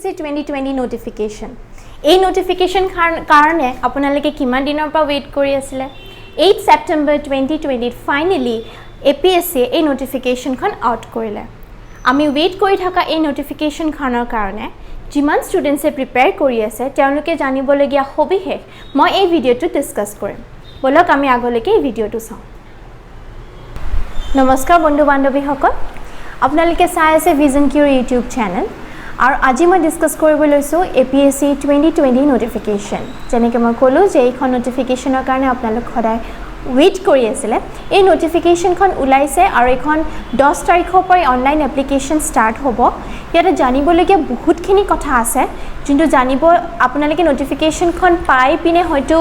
APSC 2020 notification. এই notification কাৰণে আপোনালোকে কিমান দিনৰ পৰা ৱেইট কৰি আছিলে 8 September 2020 finally APSC এই notification খন আউট কৰিলে আমি ৱেইট কৰি থকা এই notification খনৰ কাৰণে যিমান ষ্টুডেন্টছে প্ৰিপেয়াৰ কৰি আছে তেওঁলোকে জানিবলগীয়া সবিশেষ মই এই ভিডিঅটো ডিসকাস কৰিম বলক আমি আগলৈকে এই ভিডিঅটো চাওঁ নমস্কাৰ বন্ধু বান্ধৱীসকল আপোনালোকে চাই আছে ভিজন কিউৰ ইউটিউব চেনেল আৰু আজি মই ডিসকাস কৰিব লৈছো APSC 2020 নোটিফিকেশন যেনেকৈ মই ক'লো যে এইখন নোটিফিকেশনৰ কাৰণে আপোনালোক সদায় ৱেইট কৰি আছিলে এই নোটিফিকেশনখন ওলাইছে আৰু এখন 10 তাৰিখৰ পৰা অনলাইন এপ্লিকেশন ষ্টাৰ্ট হ'ব ইয়াতে জানিবলগীয়া বহুতখিনি কথা আছে যোনটো জানিব আপোনালোকে নোটিফিকেশনখন পাই পিনে হয়তো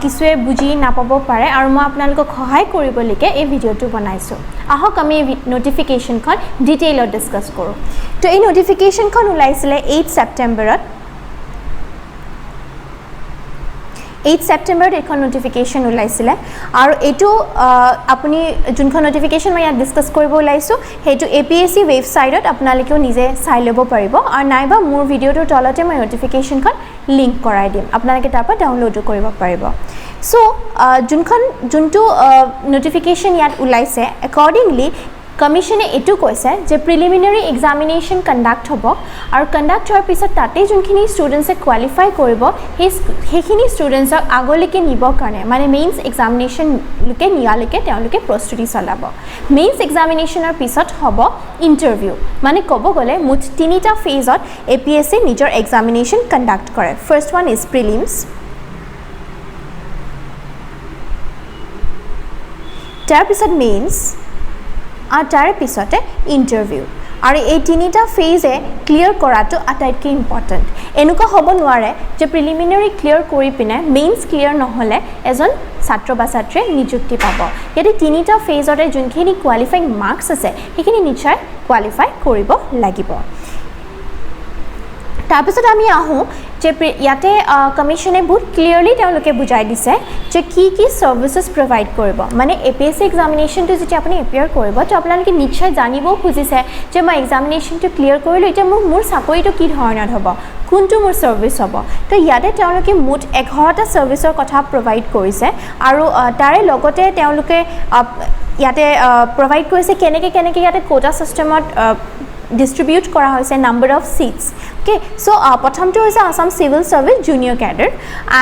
কিছুৱে বুজি নাপাব পাৰে আৰু মই আপোনালোকক সহায় কৰিবলৈকে এই ভিডিঅটো বনাইছো আহক আমি নোটিফিকেশনখন ডিটেইলত ডিসকাস কৰো তো এই নোটিফিকেশনখন ওলাইছিলে 8 সেপ্টেম্বৰত 8 সেপ্টেম্বৰত এখন নোটিফিকেশন ওলাইছিলে আৰু এটো আপুনি যোনখন নোটিফিকেশন মই ইয়াত ডিসকাস কৰিব ওলাইছো হেতু APSC ওয়েবসাইটত আপোনালোকে নিজে চাই ল'ব পাৰিব আৰু নাইবা মোৰ ভিডিঅটোৰ তলতে মই নোটিফিকেশনখন লিংক কৰাই দিম আপোনালোকে তাৰ পৰা ডাউনলোড কৰিব পাৰিব সো যোনটো নোটিফিকেশন ইয়াত ওলাইছে একৰ্ডিংলি কমিশনে এটো কৈছে যে প্ৰিলিমিনাৰী এক্সামিনেশন কন্ডাক্ট হ'ব আৰু কন্ডাক্ট হোৱাৰ পিছত তাতে যোনখিনি ষ্টুডেন্টছে কোৱালিফাই কৰিব সেইখিনি ষ্টুডেন্টছক আগলৈকে নিবৰ কাৰণে মানে মেইনছ এক্সামিনেশন লুকে নিয়ালৈকে তেওঁলোকে প্ৰস্তুতি চলাব মেইনছ এক্সামিনেশনৰ পিছত হ'ব ইন্টাৰভিউ মানে ক'ব গ'লে মুঠ তিনিটা ফেজত APSC নিজৰ এক্সামিনেশন কন্ডাক্ট কৰে ফাৰ্স্ট ওয়ান ইজ প্ৰিলিমছ তাৰ পিছত মেইনছ আৰ তাৰ পিছতে ইন্টাৰভিউ আৰ এই তিনিটা ফেজে ক্লিয়াৰ কৰাটো আটাইতকৈ ইম্পৰ্টেন্ট এনেকুৱা হ'ব নোৱাৰে যে প্ৰিলিমিনাৰী ক্লিয়াৰ কৰি পিনে মেইনছ ক্লিয়াৰ নহলে এজন ছাত্ৰ বা ছাত্ৰীয়ে নিযুক্তি পাব ইয়াতে তিনিটা ফেজতে যোনখিনি কোৱালিফাইং মাৰ্কস আছে সেইখিনি নিশ্চয় কোৱালিফাই কৰিব লাগিব তাৰপিছত আমি আহো যে ইয়াতে কমিশনে বহুত ক্লিয়াৰলি তেওঁলোকে বুজাই দিছে যে কি সাৰ্ভিসেস প্ৰভাইড কৰিব মানে APSC এক্সামিনেশনটো যেতিয়া আপুনি এপিয়াৰ কৰিব তো আপোনালোকে নিশ্চয় জানিব খুজিছে যে মই এক্সামিনেশনটো ক্লিয়াৰ কৰিলো এতিয়া মোৰ চাকৰিটো কি ধৰণৰ হ'ব কোনটো মোৰ সাৰ্ভিস হ'ব তো ইয়াতে তেওঁলোকে মুঠ 11টা সাৰ্ভিসৰ কথা প্ৰভাইড কৰিছে আৰু তাৰে লগতে তেওঁলোকে ইয়াতে প্ৰভাইড কৰিছে কেনেকৈ ইয়াতে quota সিস্টেমত distribute kora hoise number of seats okay so pratham to is Assam Civil Service Junior Cadre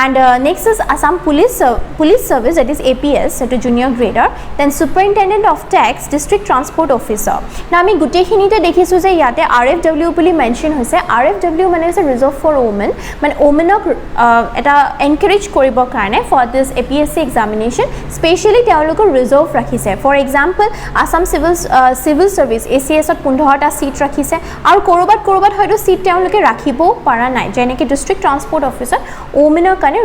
and next is Assam Police Service that is APS to junior grader then Superintendent of Tax District Transport Officer now ami gute khinite dekhisu je yate RFW boli mention hoise RFW mane is reserved for women mane women ok eta encourage koribo karone for this APSC examination specially teoloko reserve rakhise for example Assam Civil Service ACS ot 15 ta seat ৰাখিছে আৰু কৰবাত হয়তো seat তেওঁলোকে ৰাখিব পাৰা নাই যেনেকৈ district transport officer ওমেনৰ কাৰণে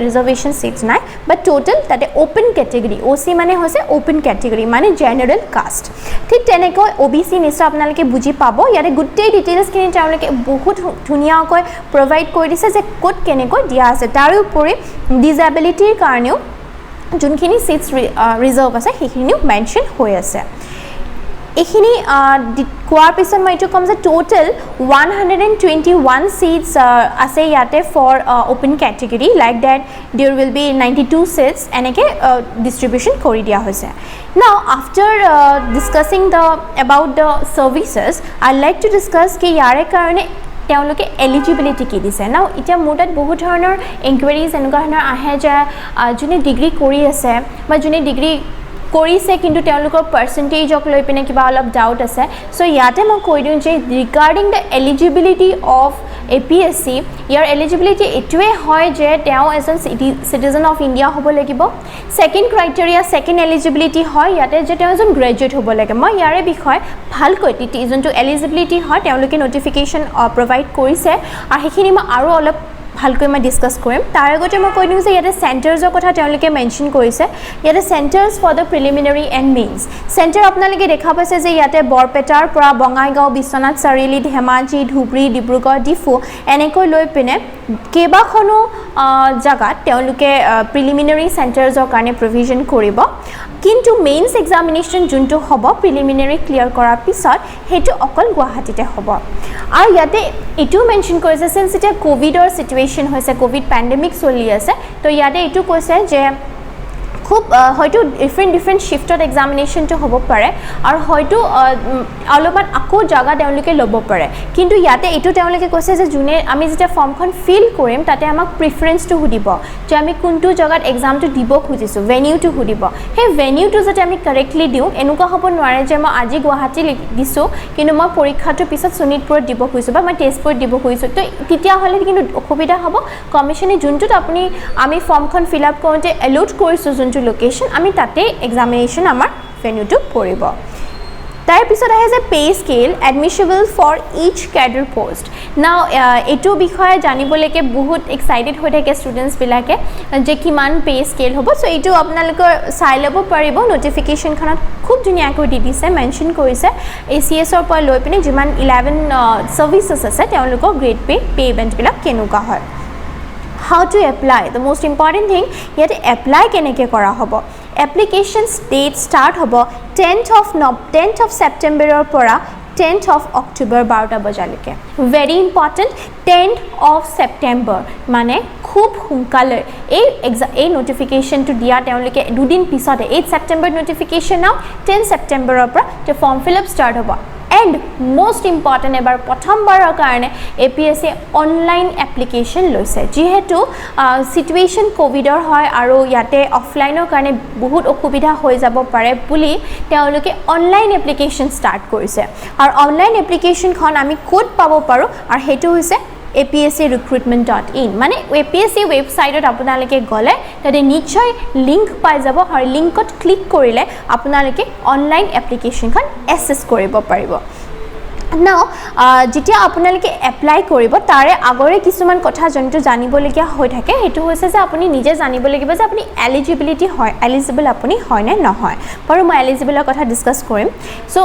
ৰিজাৰ্ভেশন সিটস নাই বাট টোটাল তাতে ওপেন ক্যাটেগৰী OC মানে হৈছে ওপেন ক্যাটেগৰী মানে জেনাৰেল কাষ্ট ঠিক তেনেকৈ OBC নিশ্চয় আপোনালোকে বুজি পাব ইয়াতে গোটেই ডিটেইলছ খিনি তেওঁলোকে বহুত ধুনীয়াকৈ প্ৰভাইড কৰি দিছে যে কোড কেনেকৈ দিয়া আছে তাৰ উপৰি ডিসএবিলিটিৰ কাৰণেও যোনখিনি সিটস ৰিজাৰ্ভ আছে সেইখিনিও মেনশন হৈ আছে এখিনি কোৱাৰ পিছত মই এইটো কম যে টোটাল 121 seats আছে ইয়াতে for open category like that there will be 92 seats এনেকে distribution কৰি দিয়া হৈছে now after discussing about the services I like to discuss কি ইয়াৰে কাৰণে তেওঁলোকে এলিজিবিলিটি কি দিছে নাও এটা মোটাত বহুত ধৰণৰ ইনকুৱাৰিজ এনেকুৱা ধৰণৰ আহে যে যোনে ডিগ্ৰী কৰি আছে বা যোনে ডিগ্ৰী কৰিছে কিন্তু তেওঁলোকৰ পাৰ্সেন্টেজক লৈ পিনে কিবা অলপ ডাউট আছে সো ইয়াতে মই কৈ দিওঁ যে regarding the eligibility of APSC ইয়াৰ এলিজিবিলিটি এটোৱে হয় যে তেওঁ এজন সিটিজেন অফ ইন্ডিয়া হ'ব লাগিব সেকেন্ড ক্ৰাইটেৰিয়া সেকেন্ড এলিজিবিলিটি হয় ইয়াতে যে তেওঁ এজন গ্ৰেজুৱেট হ'ব লাগে মই ইয়াৰে বিষয় ভালকৈ যোনটো এলিজিবিলিটি হয় তেওঁলোকে নোটিফিকেশন প্ৰভাইড কৰিছে আৰু সেইখিনি মই আৰু অলপ ভালকৈ মই ডিসকাস কৰিম তাৰ আগতে মই কৈ দিম যে ইয়াতে সেন্টাৰছৰ কথা তেওঁলোকে মেনশন কৰিছে ইয়াতে centres for the preliminary and mains centre আপোনালোকে দেখা পাইছে যে ইয়াতে বৰপেটাৰ পৰা বঙাইগাঁও বিশ্বনাথ চাৰিআলি ধেমাজি ধুবুৰী ডিব্ৰুগড় ডিফু এনেকৈ লৈ পিনে কেইবাখনো জাগাত তেওঁলোকে প্ৰিলিমিনাৰী সেন্টাৰছৰ কাৰণে প্ৰভিজন কৰিব কিন্তু মেইনছ এক্সামিনেশ্যন যোনটো হ'ব প্ৰিলিমিনাৰী ক্লিয়াৰ কৰাৰ পিছত সেইটো অকল গুৱাহাটীতে হ'ব আৰু ইয়াতে এইটো মেনশ্যন কৰিছে সিন্স এতিয়া কোভিডৰ সিচুৱেশ্যন হৈছে কোভিড পেণ্ডেমিক চলি আছে তো ইয়াতে এইটো কৈছে যে খুব হয়তো ডিফাৰেণ্ট শিফটত এক্সামিনেশ্যনটো হ'ব পাৰে আৰু হয়তো অলপমান আকৌ জাগা তেওঁলোকে ল'ব পাৰে কিন্তু ইয়াতে এইটো তেওঁলোকে কৈছে যে যোনে আমি যেতিয়া ফৰ্মখন ফিল কৰিম তাতে আমাক প্ৰিফাৰেঞ্চটো সুধিব যে আমি কোনটো জাগাত এক্সামটো দিব খুজিছোঁ ভেনিউটো সুধিব সেই ভেনিউটো যাতে আমি কাৰেক্টলি দিওঁ এনেকুৱা হ'ব নোৱাৰে যে মই আজি গুৱাহাটী দিছোঁ কিন্তু মই পৰীক্ষাটোৰ পিছত শোণিতপুৰত দিব খুজিছোঁ বা মই তেজপুৰত দিব খুজিছোঁ তো তেতিয়াহ'লে কিন্তু অসুবিধা হ'ব কমিশ্যনে যোনটোত আমি ফৰ্মখন ফিল আপ কৰোঁতে এল'ট কৰিছোঁ যোনটো লোকেশ্যন আমি তাতে এক্সামিনেশ্যন আমাৰ ভেনিউটো পৰিব তাৰ পিছত আহে যে pay scale admissible for each cadre post now এইটো বিষয়ে জানিবলৈকে বহুত এক্সাইটেড হৈ থাকে ষ্টুডেণ্টছবিলাকে যে কিমান পে স্কেল হ'ব চ' এইটো আপোনালোকৰ চাই ল'ব পাৰিব নটিফিকেশ্যনখনত খুব ধুনীয়াকৈ দি দিছে মেনশ্যন কৰিছে ACSৰ পৰা লৈ পিনে যিমান 11 ছাৰ্ভিচেছ আছে তেওঁলোকৰ গ্ৰেড পে ইভেণ্টবিলাক কেনেকুৱা হয় how to apply the most important thing yet apply keneke kora hobo applications date start hobo 10th of September or pora 10th of October 12 bajalike very important 10th of September mane khub hunkale ei notification to dia teonlike dudin pisote 8 September notification now 10 September or pora the form fill up start hobo and most important ebar prothom barar karone APSC online application loise jehetu situation covid or hoy aru yate offline or karone bahut okubidha hoi jabo pare buli teoluke online application start korise aru online application khon ami code pabo paru aru hetu hoise apscrecruitment.in মানে APSC ওয়েবসাইটত আপোনালোকে গলে তাতে নিশ্চয় link পাই যাব আৰু লিংকত ক্লিক কৰিলে আপোনালোকে অনলাইন এপ্লিকেশনখন এক্সেস কৰিব পাৰিব নাও যেতিয়া আপোনালোকে এপ্লাই কৰিব তাৰে আগৰে কিছুমান কথা জনটো জানিবলগীয়া হৈ থাকে হেতু হৈছে যে আপুনি নিজে জানিব লাগিব যে আপুনি এলিজিবল আপুনি হয় নে নহয় বাৰু মই এলিজিবলৰ কথা ডিসকাস কৰিম সো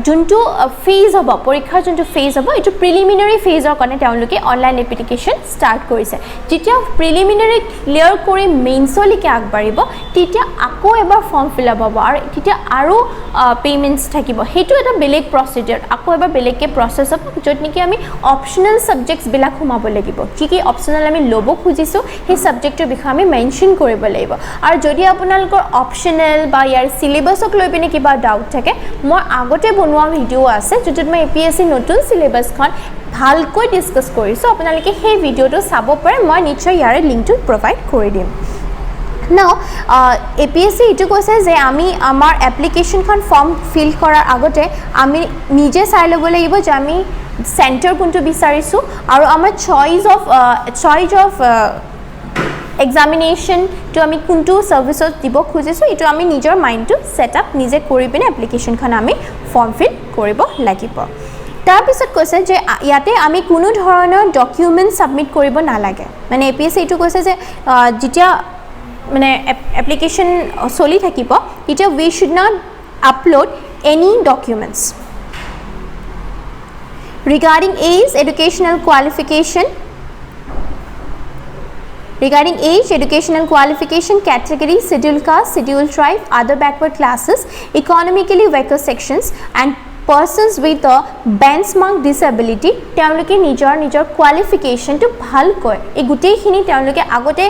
যোনটো ফেজ হ'ব পৰীক্ষাৰ যোনটো ফেজ হ'ব এটো প্ৰিলিমিনাৰী ফেজৰ কাৰণে তেওঁলোকে অনলাইন এপ্লিকেশন ষ্টাৰ্ট কৰিছে যেতিয়া প্ৰিলিমিনাৰী ক্লিয়াৰ কৰি মেইনছলৈকে আগবাঢ়িব তেতিয়া আকৌ এবাৰ ফৰ্ম ফিল আপ হ'ব আৰু তেতিয়া আৰু পেমেন্টস থাকিব হেতু এটা বেলেগ প্ৰসিডিউৰ আকৌ এবাৰ বেলেগকে প্ৰসেস হ'ব যত নেকি আমি অপচনেল সাবজেক্টস বিলাক ঘুমাব লাগিব কি অপচনেল আমি লব খুজিছো সেই সাবজেক্টৰ বিষয়ে আমি মেনশন কৰিব লাগিব আৰু যদি আপোনালোকৰ অপচনেল বা ইয়াৰ সিলেবাসক লৈ পিনে কিবা ডাউট থাকে মই আগতে বনোৱা ভিডিও আছে য'ত মই APSC নতুন সিলেবাসখন ভালকৈ ডিসকাস কৰিছো আপোনালোকে সেই ভিডিওটো চাব পাৰে মই নিশ্চয় ইয়াৰে লিংকটো প্ৰভাইড কৰি দিম Now, APSC ইটো কৈছে যে আমি আমাৰ এপ্লিকেশনখন ফৰ্ম ফিল কৰাৰ আগতে আমি নিজে চাই ল'ব লাগিব যে আমি সেন্টাৰ কোনটো বিচাৰিছো আৰু আমাৰ choice of examination to ami kuntu services dibo khujisu etu ami nijor mind to set up nije kori pine application khon ami form fill koribo lagibo tar pisot koise je yate ami kunu dhoroner document submit koribo na lage mane APSC etu koise je jitia mane application soli thakibo eta we should not upload any documents regarding age educational qualification Regarding age, educational qualification, category, scheduled caste, scheduled tribe, other backward classes, economically weaker sections and persons with a benchmark disability, তেওঁলোকে নিজৰ qualification to ভালকৈ এই গুটেইখিনি তেওঁলোকে আগতে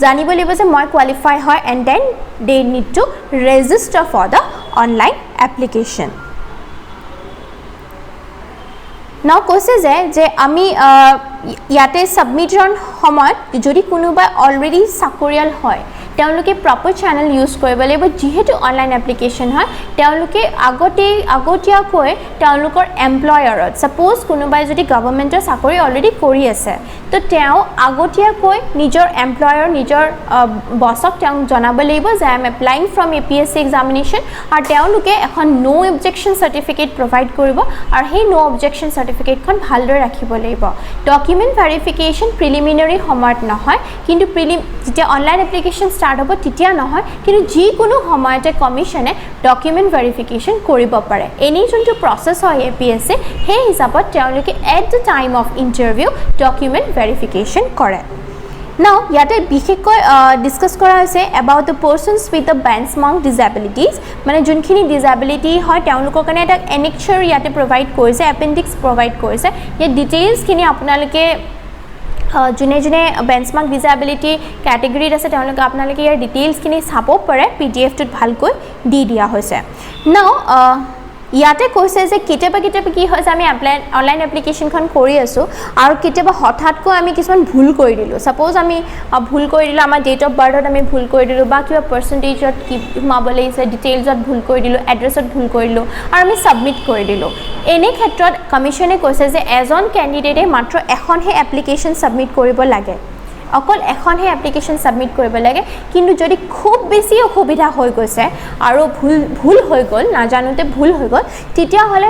জানিব লাগিব যে মই কোৱালিফাই হয় and then they need to register for the online application. Now কৈছে যে আমি ইয়াতে সাবমিটৰ সময়ত যদি কোনোবা অলৰেডি চাকৰিয়াল হয় তেওঁলোকে প্ৰপাৰ চেনেল ইউজ কৰিব লাগিব যেহেতু অনলাইন এপ্লিকেশন হয় তেওঁলোকে আগতীয়াকৈ তেওঁলোকৰ এমপ্লয়াৰত সাপোজ কোনোবাই যদি গভৰ্ণমেণ্টৰ চাকৰি অলৰেডি কৰি আছে তো তেওঁ আগতীয়াকৈ নিজৰ এমপ্লয়াৰ নিজৰ বছক তেওঁ জনাব লাগিব যে I am applying from APSC examination আৰু তেওঁলোকে এখন নো অবজেকশ্যন সাৰ্টিফিকেট প্ৰভাইড কৰিব আৰু সেই নো অবজেকশ্যন সাৰ্টিফিকেটখন ভালদৰে ৰাখিব লাগিব ডকুমেন্ট ভেৰিফিকেশন প্ৰিলিমিনাৰী সময়ত নহয় কিন্তু যেতিয়া অনলাইন এপ্লিকেশন start হ'ব তেতিয়া নহয় কিন্তু যি কোনো সময়তে কমিশনে ডকুমেন্ট ভেৰিফিকেশন কৰিব পাৰে এনি যোনটো প্ৰসেস হয় APSC সেই হিচাপত তেওঁলোকে at the time of interview document verification কৰে নাও ইয়াতে বিশেষকৈ ডিছকাছ কৰা হৈছে about the persons with the benchmark disabilities মানে যোনখিনি ডিজেবিলিটি হয় তেওঁলোকৰ কাৰণে এটা এনেক্সাৰ ইয়াতে প্ৰভাইড কৰিছে এপেণ্ডিক্স প্ৰভাইড কৰিছে এই ডিটেইলছখিনি আপোনালোকে যোনে যোনে বেঞ্চমাৰ্ক ডিজেবিলিটি কেটেগৰীত আছে তেওঁলোকে আপোনালোকে ইয়াৰ ডিটেইলছখিনি চাব পাৰে পিডিএফটোত ভালকৈ দি দিয়া হৈছে নাও ইয়াতে কৈছে যে কেতিয়াবা কি হৈছে আমি অনলাইন এপ্লিকেশ্যনখন কৰি আছোঁ আৰু কেতিয়াবা হঠাৎকৈ আমি কিছুমান ভুল কৰি দিলোঁ ছাপ'জ আমি ভুল কৰি দিলোঁ আমাৰ ডেট অফ বাৰ্থত আমি ভুল কৰি দিলোঁ বা কিবা পাৰ্চেণ্টেজত কি সোমাব লাগিছে ডিটেইলছত ভুল কৰি দিলোঁ এড্ৰেছত ভুল কৰি দিলোঁ আৰু আমি ছাবমিট কৰি দিলোঁ এনে ক্ষেত্ৰত কমিশ্যনে কৈছে যে এজন কেণ্ডিডেটে মাত্ৰ এখনহে এপ্লিকেশ্যন ছাবমিট কৰিব লাগে অকল এখনহে এপ্লিকেশ্যন ছাবমিট কৰিব লাগে কিন্তু যদি খুব বেছি অসুবিধা হৈ গৈছে আৰু ভুল হৈ গ'ল নাজানোতে ভুল হৈ গ'ল তেতিয়াহ'লে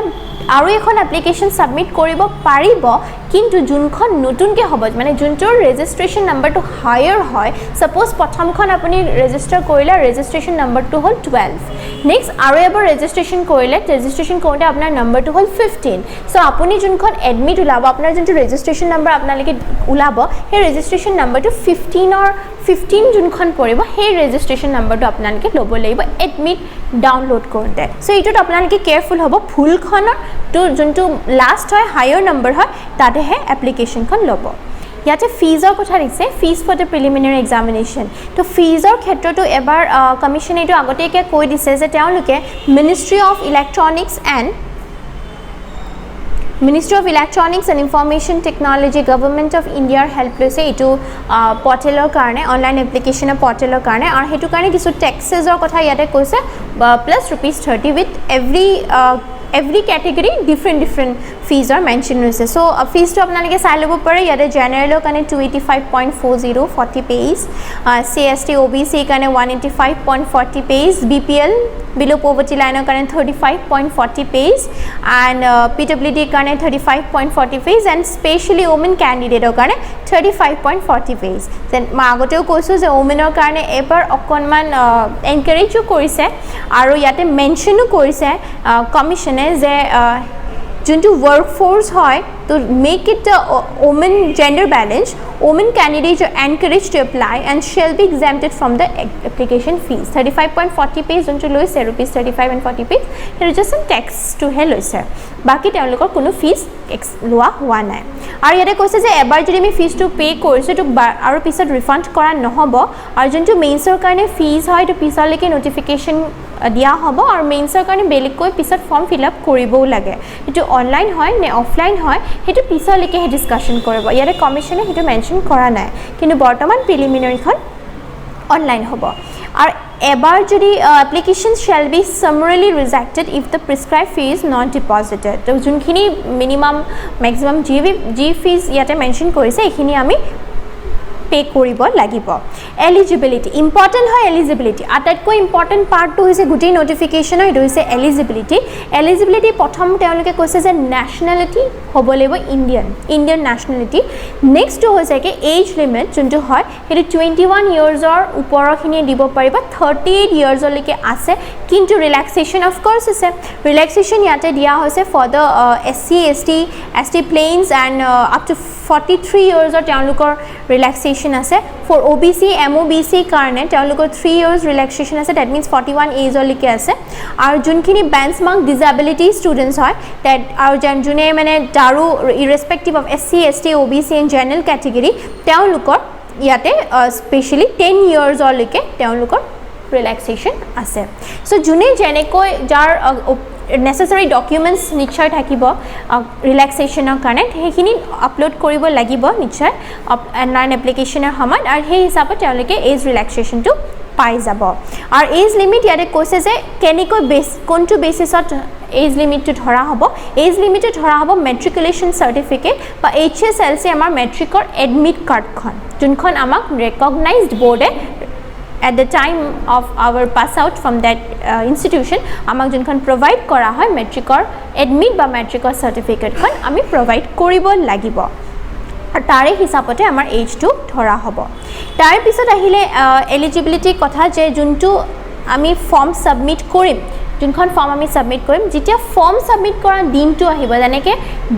আৰু এখন এপ্লিকেশ্যন ছাবমিট কৰিব পাৰিব কিন্তু যোনখন নতুনকৈ হ'ব মানে যোনটোৰ ৰেজিষ্ট্ৰেশ্যন নাম্বাৰটো হায়াৰ হয় ছাপ'জ প্ৰথমখন আপুনি ৰেজিষ্টাৰ কৰিলে ৰেজিষ্ট্ৰেশ্যন নাম্বাৰটো হ'ল 12 নেক্সট আৰু এবাৰ ৰেজিষ্ট্ৰেশ্যন কৰিলে ৰেজিষ্ট্ৰেশ্যন কৰোঁতে আপোনাৰ নাম্বাৰটো হ'ল 15 চ' আপুনি যোনখন এডমিট ওলাব আপোনাৰ যোনটো ৰেজিষ্ট্ৰেশ্যন নাম্বাৰ আপোনালোকে ওলাব সেই ৰেজিষ্ট্ৰেশ্যন নাম্বাৰটো 15 যোনখন পৰিব সেই ৰেজিষ্ট্ৰেশ্যন নাম্বাৰটো আপোনালোকে ল'ব লাগিব এডমিট ডাউনলোড কৰোঁতে চ' এইটোত আপোনালোকে কেয়াৰফুল হ'ব ভুলখনৰ যোনটো লাষ্ট হয় হায়াৰ নম্বৰ হয় তাতেহে এপ্লিকেশ্যনখন ল'ব ইয়াতে ফিজৰ কথা দিছে fees for the preliminary examination তো ফিজৰ ক্ষেত্ৰতো এবাৰ কমিশ্যনে এইটো আগতীয়াকৈ কৈ দিছে যে তেওঁলোকে ministry of electronics and information technology government of ইণ্ডিয়াৰ হেল্প লৈছে এইটো পৰ্টেলৰ কাৰণে অনলাইন এপ্লিকেশ্যনৰ পৰ্টেলৰ কাৰণে আৰু সেইটো কাৰণে কিছু টেক্সেছৰ কথা ইয়াতে কৈছে plus ₹30 with every category different fees are mentioned হৈছে so fees to আপোনালোকে চাই ল'ব পাৰে ইয়াতে জেনেৰেলৰ কাৰণে 285.40 40 পেজ CST OBC কাৰণে 185.40 page BPL below poverty line কাৰণে 35.40 পেজ and PWD কাৰণে 35.40 page and specially women candidate কাৰণে 35.40 পেজ then মই আগতেও কৈছোঁ যে womenৰ কাৰণে এবাৰ অকণমান এনকাৰেজো কৰিছে আৰু ইয়াতে মেনশ্যনো কৰিছে কমিশ্যনে যে যোনটো workforce হয় to make it women gender balance women candidates are encouraged to apply and shall be exempted from the application fees 35.40 page যোনটো লৈছে ₹35 and 40 page সেইটো just tax to হে লৈছে বাকি তেওঁলোকৰ কোনো ফিজ লোৱা হোৱা নাই আৰু ইয়াতে কৈছে যে এবাৰ যদি আমি ফিজটো পে কৰিছোঁ তো আৰু পিছত ৰিফাণ্ড কৰা নহ'ব আৰু যোনটো মেইনছৰ কাৰণে ফিজ হয় তো পিছলৈকে নটিফিকেশ্যন দিয়া হ'ব আৰু মেইনছৰ কাৰণে বেলেগকৈ পিছত ফৰ্ম ফিল আপ কৰিবও লাগে এইটো অনলাইন হয় নে অফলাইন হয় সেইটো পিছলৈকেহে ডিছকাশ্যন কৰিব ইয়াতে কমিশ্যনে সেইটো মেনশ্যন কৰা নাই কিন্তু বৰ্তমান প্ৰিলিমিনাৰীখন অনলাইন হ'ব আৰু এবাৰ যদি application shall be summarily rejected if the prescribed fee is not deposited তো যোনখিনি মিনিমাম মেক্সিমাম যি ফিজ ইয়াতে মেনশ্যন কৰিছে এইখিনি আমি পে কৰিব লাগিব এলিজিবিলিটি ইম্পৰ্টেণ্ট হয় এলিজিবিলিটি আটাইতকৈ ইম্পৰ্টেণ্ট পাৰ্টটো হৈছে গোটেই নটিফিকেশ্যনৰ এইটো হৈছে এলিজিবিলিটি প্ৰথম তেওঁলোকে কৈছে যে নেশ্যনেলিটি হ'ব লাগিব ইণ্ডিয়ান নেশ্যনেলিটি নেক্সটটো হৈছে কি এজ লিমিট যোনটো হয় সেইটো 21 ইয়াৰ্ছৰ ওপৰৰখিনিয়ে দিব পাৰিব 38 ইয়াৰ্ছলৈকে আছে কিন্তু ৰিলেক্সেশ্যন অফক'ৰ্ছ আছে ৰিলেক্সেশ্যন ইয়াতে দিয়া হৈছে for the SC plains and up to 43 ইয়াৰ্ছৰ তেওঁলোকৰ ৰিলেক্সেশ্যন আছে ফৰ OBC MOBC কাৰণে তেওঁলোকৰ 3 ইয়াৰ্ছ ৰিলেক্সেশ্যন আছে ডেট মিনছ 41 এজলৈকে আছে আৰু যোনখিনি বেঞ্চমাৰ্ক ডিজেবিলিটি ষ্টুডেণ্টছ হয় ডেট আৰু যোনে মানে তাৰো irrespective of SC ST OBC and general category তেওঁলোকৰ ইয়াতে স্পেচিয়েলি 10 ইয়াৰ্ছলৈকে তেওঁলোকৰ ৰিলেক্সেশ্যন আছে চ' যোনে যেনেকৈ যাৰ নেচেচাৰী ডকুমেণ্টছ নিশ্চয় থাকিব ৰিলেক্সেশ্যনৰ কাৰণে সেইখিনি আপলোড কৰিব লাগিব নিশ্চয় অনলাইন এপ্লিকেশ্যনৰ সময়ত আৰু সেই হিচাপত তেওঁলোকে এজ ৰিলেক্সেশ্যনটো পাই যাব আৰু এজ লিমিট ইয়াতে কৈছে যে কেনেকৈ কোনটো বেচিছত এজ লিমিটটো ধৰা হ'ব এজ লিমিটটো ধৰা হ'ব মেট্ৰিকুলেশ্যন চাৰ্টিফিকেট বা HSLC আমাৰ মেট্ৰিকৰ এডমিট কাৰ্ডখন যোনখন আমাক ৰেকগনাইজড বৰ্ডে at the time of our pass out from that institution আমাক যোনখন প্ৰভাইড কৰা হয় মেট্ৰিকৰ এডমিট বা মেট্ৰিকৰ চাৰ্টিফিকেটখন আমি প্ৰভাইড কৰিব লাগিব আৰু তাৰে হিচাপতে আমাৰ এজটো ধৰা হ'ব তাৰ পিছত আহিলে এলিজিবিলিটিৰ কথা যে যোনটো আমি ফৰ্ম ছাবমিট কৰিম যোনখন ফৰ্ম আমি ছাবমিট কৰিম যেতিয়া ফৰ্ম ছাবমিট কৰা দিনটো আহিব যেনেকৈ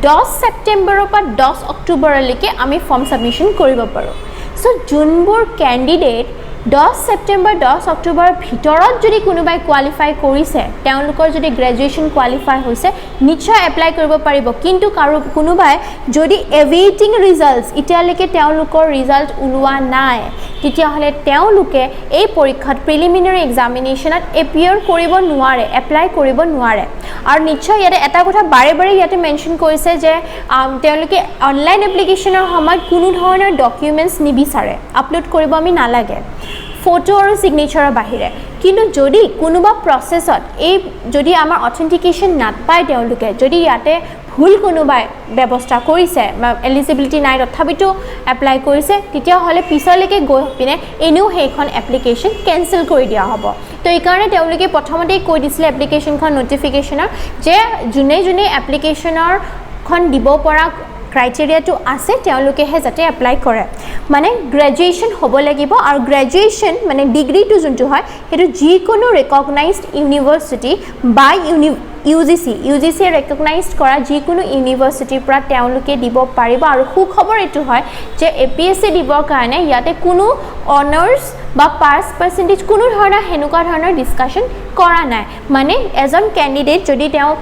10 ছেপ্টেম্বৰৰ পৰা 10 অক্টোবৰলৈকে আমি ফৰ্ম ছাবমিশ্যন কৰিব পাৰোঁ সো যোনবোৰ ক্যান্ডিডেট 10 সেপ্টেম্বৰ 10 অক্টোবৰ ভিতৰত যদি কোনোবাই কোৱালিফাই কৰিছে তেওঁলোকৰ যদি গ্ৰেজুৱেচন কোৱালিফাই হৈছে নিশ্চয় এপ্লাই কৰিব পাৰিব কিন্তু কোনোবাই যদি এৱেইটিং ৰিজাল্টস এতিয়ালৈকে তেওঁলোকৰ ৰিজাল্ট ওলোৱা নাই তেতিয়াহলে তেওঁলোকে এই পৰীক্ষাত প্ৰিলিমিনাৰী এক্সামিনেশ্যনত এপিয়াৰ কৰিব নোৱাৰে এপ্লাই কৰিব নোৱাৰে আৰু নিশ্চয় ইয়াতে এটা কথা বাৰে বাৰে ইয়াতে মেনশন কৰিছে যে তেওঁলোকে অনলাইন এপ্লিকেশনৰ সময়ত কোনো ধৰণৰ ডকুমেন্টস নিবিচাৰে আপলোড কৰিব আমি নালাগে ফটো আৰু সিগনেচাৰৰ বাহিৰে কিন্তু যদি কোনোবা প্ৰসেছত এই যদি আমাৰ অথেন্টিকেশন নাপায় তেওঁলোকে যদি ইয়াতে ভুল কোনোবাই ব্যৱস্থা কৰিছে এলিজিবিলিটি নাই তথাপিতো এপ্লাই কৰিছে তেতিয়া হলে পিছলৈকে গৈ পিনে এনেও সেইখন এপ্লিকেশন কেনসেল কৰি দিয়া হ'ব তো এই কাৰণে তেওঁলোকে প্ৰথমতে কৈ দিছিল এপ্লিকেশনখন নোটিফিকেশনৰ যে যোনে এপ্লিকেশনৰ খন দিব পৰা ক্ৰাইটেৰিয়া টু আছে তেওঁলোকেহে যাতে এপ্লাই কৰে মানে গ্ৰেজুৱেচন হ'ব লাগিব আৰু গ্ৰেজুৱেচন মানে ডিগ্ৰী টু যোনটো হয় হেতু যিকোনো ৰিকগনাইজড ইউনিভাৰ্সিটি বাই UGC ৰেকগনাইজড কৰা যিকোনো ইউনিভাৰ্সিটিৰ পৰা তেওঁলোকে দিব পাৰিব আৰু সুখবৰ এটো হয় যে APSC দিবৰ কাৰণে ইয়াতে কোনো অনাৰ্স বা পাস পাৰ্সেন্টেজ কোনো ধৰণৰ হেনুকা ধৰণৰ ডিসকাশন কৰা নাই মানে এজন ক্যান্ডিডেট যদি তেওঁ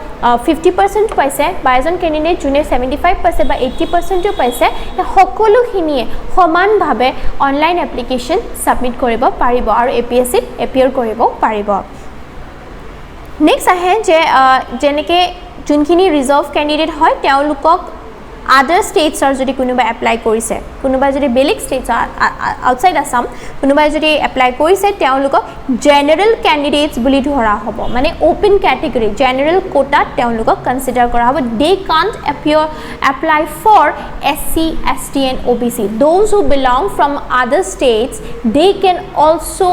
50% পাইছে বা এজন ক্যান্ডিডেট যোনে 75 পাইছে বা 80% পাইছে সকলোখিনিয়ে সমানভাৱে অনলাইন এপ্লিকেশন সাবমিট কৰিব পাৰিব আৰু APSC এপিয়াৰ কৰিব পাৰিব নেক্সট আহে যে যেনেকে যোনখিনি ৰিজাৰ্ভ ক্যান্ডিডেট হয় তেওঁলোকক other states are যদি কোনোবা এপ্লাই কৰিছে কোনোবা যদি বেলেগ states outside Assam কোনোবা যদি এপ্লাই কৰিছে তেওঁলোকক জেনাৰেল ক্যান্ডিডেটস বুলি ধৰা হ'ব মানে ওপেন ক্যাটেগৰি জেনাৰেল কোটা তেওঁলোকক কনসিডাৰ কৰা হ'ব they can't apply for SC ST and OBC those who belong from other states they can also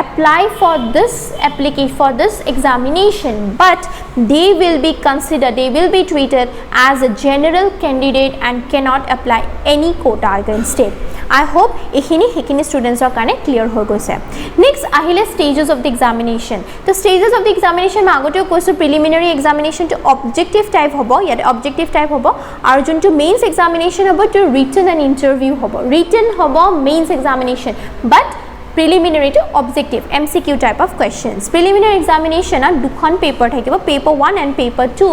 apply for this application for this examination but they will be considered they will be treated as a general candidate and cannot apply any quota against state I hope ehini students are kind of clear ho goise next ahile stages of the examination the stages of the examination ma agote koisu preliminary examination to objective type hobo yate objective type hobo aru juntu mains examination hobo to written and interview hobo written hobo mains examination but preliminary to objective MCQ type of questions preliminary examination at dukhon paper thakibo paper 1 and paper 2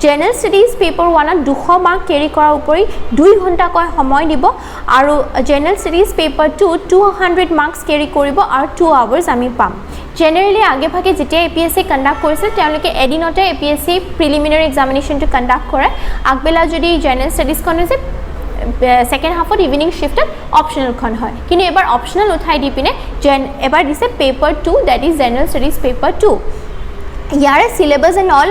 general studies paper 1 at 200 mark carry kora upori 2 ghonta koi samoy dibo aru general studies paper 2 200 marks carry koribo aru 2 hours ami pam generally age bhage jetia APSC conduct korise teloke edinote APSC preliminary examination to conduct kore agbela jodi general studies kon hoise second half of evening shift optional kon hoy kinu ebar optional uthai di pine ebar dise paper 2 that is general studies paper 2 yare syllabus and all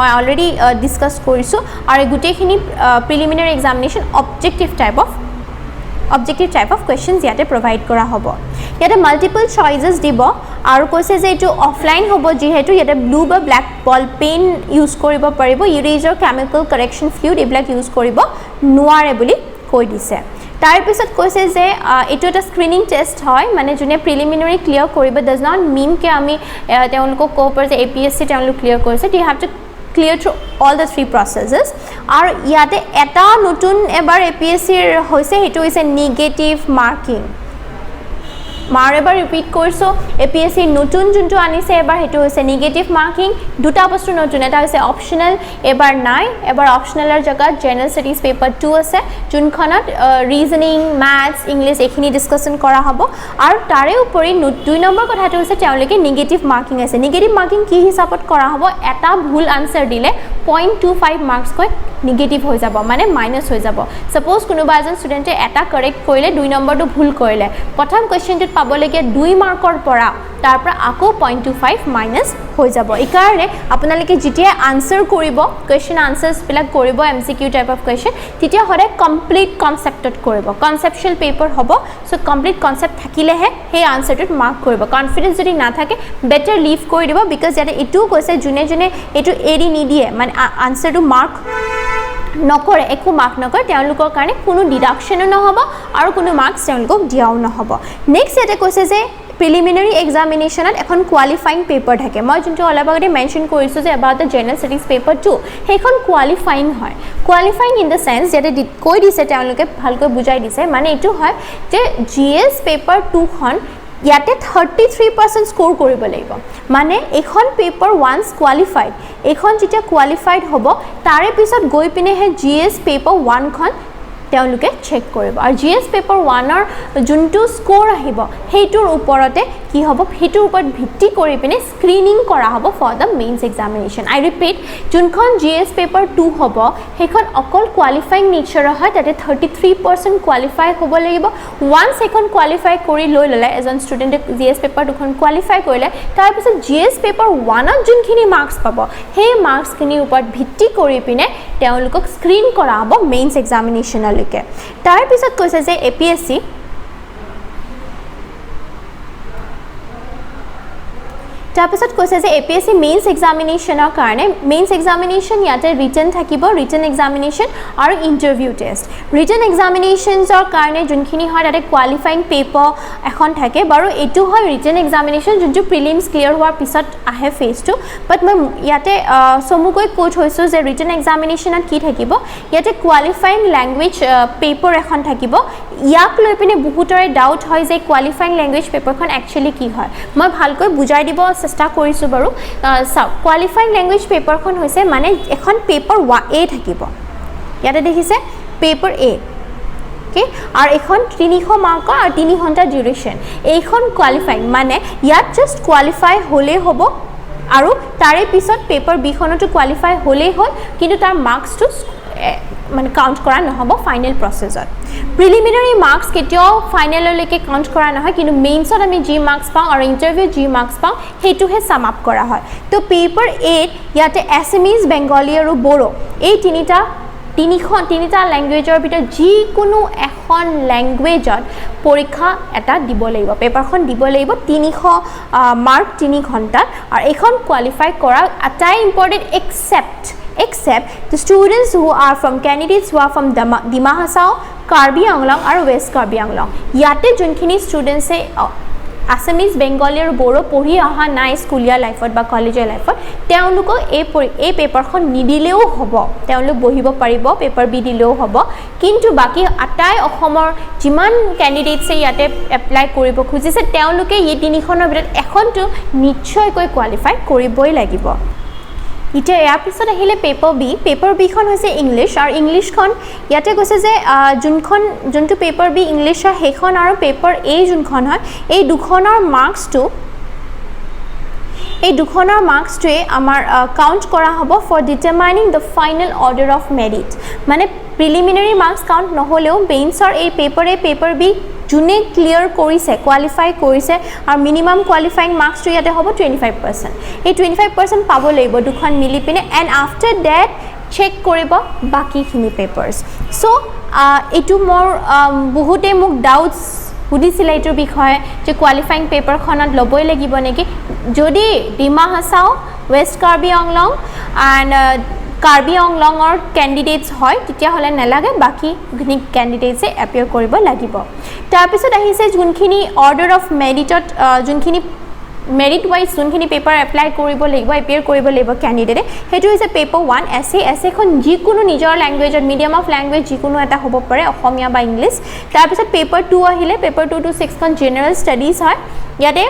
I already discussed korisu are gute khini preliminary examination objective type of questions yate provide kora hobo yate multiple choices dibo aru koise je etu offline hobo jehetu yate blue ba black ball pen use koribo paribo eraser chemical correction fluid eblack use koribo nuare boli koi dise tar pisot koise je etu eta screening test hoy mane june preliminary clear koribo does not mean ke ami teonko ko par je APSC teonlo clear korise they have to clear through all the three processes are yate eta notun ebar APSC hoise hetu is a negative marking मार एबार repeat करছো APSC नतुन जुनटु आनिसे एबार हेतु होइसे negative marking दुटा बस्तु नतुन एटा होइसे optional एबार नाइ एबार ऑप्शनलर जगह जनरल स्टडीज पेपर 2 আছে जुनखনত रीजनिंग मैथ्स इंग्लिश एखिनि डिस्कशन करा हबो आर तारे उपरि 2 नम्बर কথাটো होइसे তেওঁলোকে नेगेटिव मार्किंग আছে नेगेटिव मार्किंग কি হিসাবত কৰা হবো এটা ভুল আনসার দিলে 0.25 মার্কস কই नेगेटिव হৈ যাব মানে মাইনাস হৈ যাব सपोज কোনোবা এজন স্টুডেন্টে এটা কারেক্ট কৰিলে 2 নম্বৰটো ভুল কৰিলে প্ৰথম কোৱেশ্চনটোত পাবলৈকে 2 মাৰ্কৰ পৰা তাৰ পৰা আকৌ 0.25 মাইনাস হৈ যাব এই কাৰণে আপোনালোকে যেতিয়া আনসাৰ কৰিব কোৱেশ্চন আনসাৰস বিলাক কৰিব MCQ টাইপ অফ কোৱেশ্চন তেতিয়া হৰে কমপ্লিট কনসেপ্টত কৰিব কনসেপচুৱেল পেপাৰ হ'ব সো কমপ্লিট কনসেপ্ট থাকিলেহে সেই আনসাৰটোত মাৰ্ক কৰিব কনফিডেন্স যদি না থাকে বেটাৰ লিভ কৰি দিব বিকজ ইয়াতে এটো কৈছে জুনে জুনে এটো এৰি নিদিয়ে মানে আনসাৰটো মাৰ্ক নকৰে একো মাৰ্ক নকৰে তেওঁলোকৰ কাৰণে কোনো ডিডাকশ্যনো নহ'ব আৰু কোনো মাৰ্কছ তেওঁলোকক দিয়াও নহ'ব নেক্সট ইয়াতে কৈছে যে প্ৰিলিমিনাৰী এক্সামিনেশ্যনত এখন কোৱালিফাইং পেপাৰ থাকে মই যোনটো অলপ আগতে মেনশ্যন কৰিছোঁ যে about the general studies paper 2 সেইখন কোৱালিফাইং হয় কোৱালিফাইং ইন দ্য চেন্স ইয়াতে কৈ দিছে তেওঁলোকে ভালকৈ বুজাই দিছে মানে এইটো হয় যে GS পেপাৰ 2খন ইয়াতে 33% স্কোৰ কৰিব লাগিব মানে এখন পেপাৰ ওয়ান্স কোৱালিফাইড এখন যেতিয়া কোৱালিফাইড হ'ব তাৰে পিছত গৈ পিনে হে GS পেপাৰ 1 খন তেওঁলোকে চেক কৰিব আৰু GS পেপাৰ 1 ৰ যোনটো স্কোৰ আহিব সেইটোৰ ওপৰতে কি হ'ব সেইটোৰ ওপৰত ভিত্তি কৰি পিনে স্ক্ৰিনিং কৰা হ'ব for the mains examination I repeat যোনখন GS পেপাৰ 2 হ'ব সেইখন অকল কোৱালিফাইং নেচাৰৰ হয় তাতে 33% কোৱালিফাই হ'ব লাগিব ওয়ান্স এখন কোৱালিফাই কৰি লৈ ল'লে এজন ষ্টুডেণ্টে GS পেপাৰ 2খন কোৱালিফাই কৰিলে তাৰপিছত GS পেপাৰ 1 ত যোনখিনি মাৰ্কছ পাব সেই মাৰ্কছখিনিৰ ওপৰত ভিত্তি কৰি পিনে তেওঁলোকক স্ক্ৰিন কৰা হ'ব মেইনছ এক্সামিনেশ্যনলৈ তাৰ পিছত কৈছে যে APSC তাৰপিছত কৈছে যে APSC মেইনছ এক্সামিনেশ্যনৰ কাৰণে মেইনছ এক্সামিনেশ্যন ইয়াতে ৰিটেন থাকিব ৰিটেন এক্সামিনেশ্যন আৰু ইণ্টাৰভিউ টেষ্ট ৰিটেন এক্সামিনেশ্যনছৰ কাৰণে যোনখিনি হয় তাতে কোৱালিফাইং পেপাৰ এখন থাকে বাৰু এইটো হয় ৰিটেন এক্সামিনেশ্যন যোনটো প্ৰিলিমছ ক্লিয়াৰ হোৱাৰ পিছত আহে ফেজটো বাট মই ইয়াতে চমুকৈ কৈ থৈছোঁ যে ৰিটেন এক্সামিনেশ্যনত কি থাকিব ইয়াতে কোৱালিফাইং লেংগুৱেজ পেপাৰ এখন থাকিব ইয়াক লৈ পিনে বহুতৰে ডাউট হয় যে কোৱালিফাইং লেংগুৱেজ পেপাৰখন একচুৱেলি কি হয় মই ভালকৈ বুজাই দিব চেষ্টা কৰিছোঁ বাৰু চাওক কোৱালিফাইং লেংগুৱেজ পেপাৰখন হৈছে মানে এখন পেপাৰ A থাকিব ইয়াতে দেখিছে পেপাৰ A ওকে আৰু এখন 300 মাৰ্কৰ আৰু 3 ঘণ্টা ডিউৰেশ্যন এইখন কোৱালিফাইং মানে ইয়াত জাষ্ট কোৱালিফাই হ'লেই হ'ব আৰু তাৰে পিছত পেপাৰ B খনতো কোৱালিফাই হ'লেই হ'ল কিন্তু তাৰ মাৰ্কছটো মানে কাউণ্ট কৰা নহ'ব ফাইনেল প্ৰচেছত প্ৰিলিমিনাৰী মাৰ্কছ কেতিয়াও ফাইনেললৈকে কাউণ্ট কৰা নহয় কিন্তু মেইনছত আমি যি মাৰ্কছ পাওঁ আৰু ইণ্টাৰভিউত যি মাৰ্কছ পাওঁ সেইটোহে ছাম আপ কৰা হয় তো পেপাৰ 8 ইয়াতে এছএমিজ বেংগলী আৰু বড়ো এই তিনিটা লেংগুৱেজৰ ভিতৰত যিকোনো এখন লেংগুৱেজত পৰীক্ষা এটা দিব লাগিব পেপাৰখন দিব লাগিব 300 মাৰ্ক 3 ঘণ্টাত আৰু এইখন কোৱালিফাই কৰা আটাই important except the students who are from candidates who are from Dima Hasao, Karbi Anglong আৰু West Karbi Anglong ইয়াতে যোনখিনি ষ্টুডেণ্টছে আছামিজ বেংগলী আৰু বড়ো পঢ়ি অহা নাই স্কুলীয়া লাইফত বা কলেজৰ লাইফত তেওঁলোকক এই পেপাৰখন নিদিলেও হ'ব তেওঁলোক বহিব পাৰিব পেপাৰ B দিলেও হ'ব কিন্তু বাকী আটাই অসমৰ যিমান কেণ্ডিডেটছে ইয়াতে এপ্লাই কৰিব খুজিছে তেওঁলোকে এই তিনিখনৰ ভিতৰত এখনটো নিশ্চয়কৈ কোৱালিফাই কৰিবই লাগিব ইটা ইয়াৰ পিছত আহিলে পেপাৰ বিখন হৈছে ইংলিছ আৰু ইংলিছখন ইয়াতে কৈছে যে যোনটো পেপাৰ বি ইংলিছৰ সেইখন আৰু পেপাৰ A যোনখন হয় এই দুখনৰ মাৰ্কছটোৱে আমাৰ কাউণ্ট কৰা হ'ব for determining the final order of merit মানে প্ৰিলিমিনাৰী মাৰ্কছ কাউণ্ট নহ'লেও মেইনছৰ এই পেপাৰ বি যোনে ক্লিয়াৰ কৰিছে কোৱালিফাই কৰিছে আৰু মিনিমাম কোৱালিফাইং মাৰ্কছটো ইয়াতে হ'ব 25% এই 25% পাব লাগিব দুখন মিলি পিনে এণ্ড আফটাৰ ডেট চেক কৰিব বাকীখিনি পেপাৰ্ছ চ' এইটো মোৰ বহুতে মোক ডাউটছ সুধিছিলে এইটোৰ বিষয়ে যে কোৱালিফাইং পেপাৰখনত ল'বই লাগিব নেকি যদি ডিমা হাছাও ৱেষ্ট কাৰ্বি আংলং এণ্ড কাৰ্বি আংলঙৰ কেণ্ডিডেটছ হয় তেতিয়াহ'লে নালাগে বাকীখিনি কেণ্ডিডেটছে এপিয়াৰ কৰিব লাগিব তাৰপিছত আহিছে যোনখিনি অৰ্ডাৰ অফ মেৰিটত যোনখিনি মেৰিট ৱাইজ যোনখিনি পেপাৰ এপ্লাই কৰিব লাগিব এপিয়াৰ কৰিব লাগিব কেণ্ডিডেটে সেইটো হৈছে পেপাৰ 1 এছেখন যিকোনো নিজৰ লেংগুৱেজত মিডিয়াম অফ লেংগুৱেজ যিকোনো এটা হ'ব পাৰে অসমীয়া বা ইংলিছ তাৰপিছত পেপাৰ 2 আহিলে পেপাৰ 2 to 6খন জেনেৰেল ষ্টাডিজ হয় ইয়াতে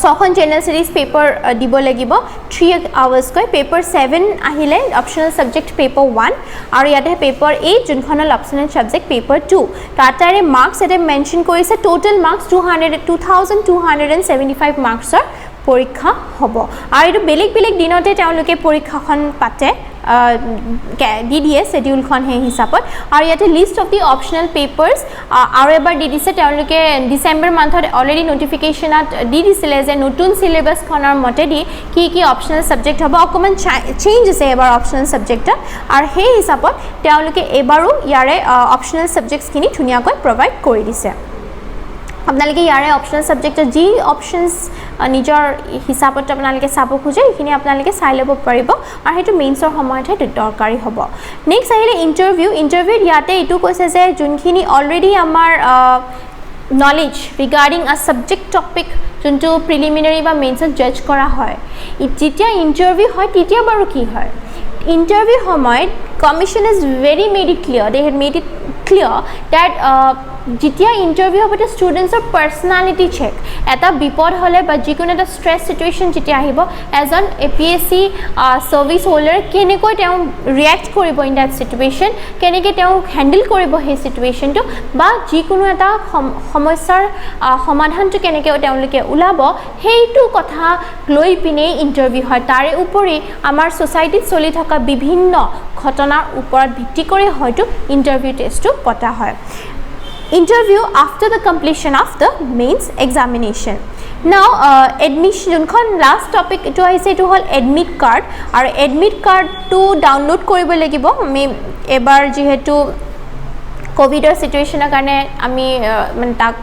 6খন জেনেৰেল ষ্টাডিজ পেপাৰ দিব লাগিব 3 আৱাৰ্ছকৈ পেপাৰ 7 আহিলে অপশ্যনেল ছাবজেক্ট পেপাৰ 1 আৰু ইয়াতে পেপাৰ 8 যোনখন হ'ল অপশ্যনেল ছাবজেক্ট পেপাৰ 2 তাৰে মাৰ্কছ ইয়াতে মেনশ্যন কৰিছে টোটেল মাৰ্কছ 2275 মাৰ্কছৰ পৰীক্ষা হ'ব আৰু এইটো বেলেগ দিনতে তেওঁলোকে পৰীক্ষাখন পাতে দি দিয়ে শেডিউলখন সেই হিচাপত আৰু ইয়াতে list of the optional papers আৰু এবাৰ দি দিছে তেওঁলোকে ডিচেম্বৰ মান্থত অলৰেডি নটিফিকেশ্যনত দি দিছিলে যে নতুন চিলেবাছখনৰ মতেদি কি অপশ্যনেল ছাবজেক্ট হ'ব অকণমান চেঞ্জ আছে এবাৰ অপশ্যনেল ছাবজেক্টত আৰু সেই হিচাপত তেওঁলোকে এবাৰো ইয়াৰে অপশ্যনেল ছাবজেক্টছখিনি ধুনীয়াকৈ প্ৰভাইড কৰি দিছে আপোনালোকে ইয়াৰে অপচনেল সাবজেক্টৰ যি অপশনস নিজৰ হিচাপত আপোনালোকে চাব খোজে এইখিনি আপোনালোকে চাই ল'ব পাৰিব আৰু হেতু মেইনছৰ সময়তহে দৰকাৰী হ'ব নেক্সট আহিলে ইন্টাৰভিউ ইয়াতে এটো কৈছে যে যোনখিনি অলৰেডি আমাৰ knowledge regarding a subject topic যোনটো প্ৰিলিমিনাৰী বা মেইনছত জাজ কৰা হয় যেতিয়া ইন্টাৰভিউ হয় তেতিয়া বাৰু কি হয় interview সময়ত commission is very made it clear they had made it clear that যেতিয়া ইন্টাৰভিউ হ'ব তে ষ্টুডেন্টছৰ পাৰ্সোনালিটি চেক এটা বিপদ হলে বা যিকোনো এটা স্ট্ৰেছ সিচুৱেচন যেতিয়া আহিব এজন এপিএসসি সাৰ্ভিস হোল্ডাৰ কেনেকৈ তেওঁ ৰিএক্ট কৰিব ইন দ্যাট সিচুৱেচন কেনেকৈ তেওঁ হ্যান্ডল কৰিব সেই সিচুৱেচনটো বা যিকোনো এটা সমস্যাৰ সমাধানটো কেনেকৈ তেওঁলোকে উলাব সেইটো কথা লৈ পিনে ইন্টাৰভিউ হয় তাৰে উপৰি আমাৰ সোসাইটিত চলি থকা বিভিন্ন ঘটনাৰ ওপৰত ভিত্তি কৰি হয়তো ইন্টাৰভিউ টেষ্টটো পতা হয় interview after the completion of the mains examination now admission jonkhon last topic to aise to hol admit card aru admit card to download koribo lagibo ami ebar jehetu covid er situation er karone ami man tak